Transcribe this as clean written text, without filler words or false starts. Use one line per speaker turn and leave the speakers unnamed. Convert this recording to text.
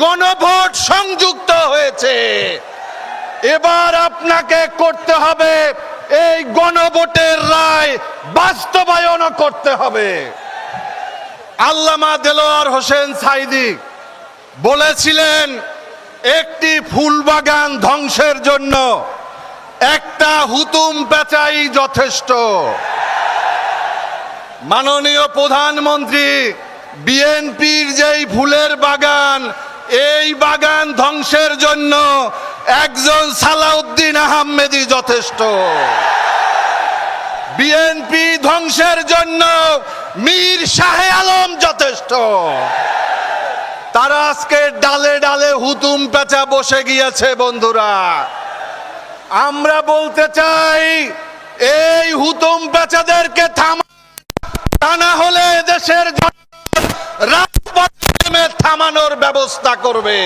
গণভোট সংযুক্ত হয়েছে। এবার আপনাকে করতে হবে এই গণভোটের রায় বাস্তবায়ন করতে হবে। আল্লামা দেলোয়ার হোসেন সাঈদী বলেছিলেন, একটি ফুল বাগান ধ্বংসের জন্য একটা হুতুম পেঁচাই যথেষ্ট। মাননীয় প্রধানমন্ত্রী, বিএনপির যেই ফুলের বাগান, এই বাগান ধ্বংসের জন্য একজন সালাউদ্দিন আহমেদই যথেষ্ট। বিএনপি ধ্বংসের জন্য মীর শাহে আলম যথেষ্ট। তারা আজকে ডালে ডালে হুতুম পেঁচা বসে গিয়েছে। বন্ধুরা, আমরা বলতে চাই, এই হুতুম পেঁচাদেরকে তা না হলে দেশের জনগণ রাজপথে নেমে থামানোর ব্যবস্থা করবে।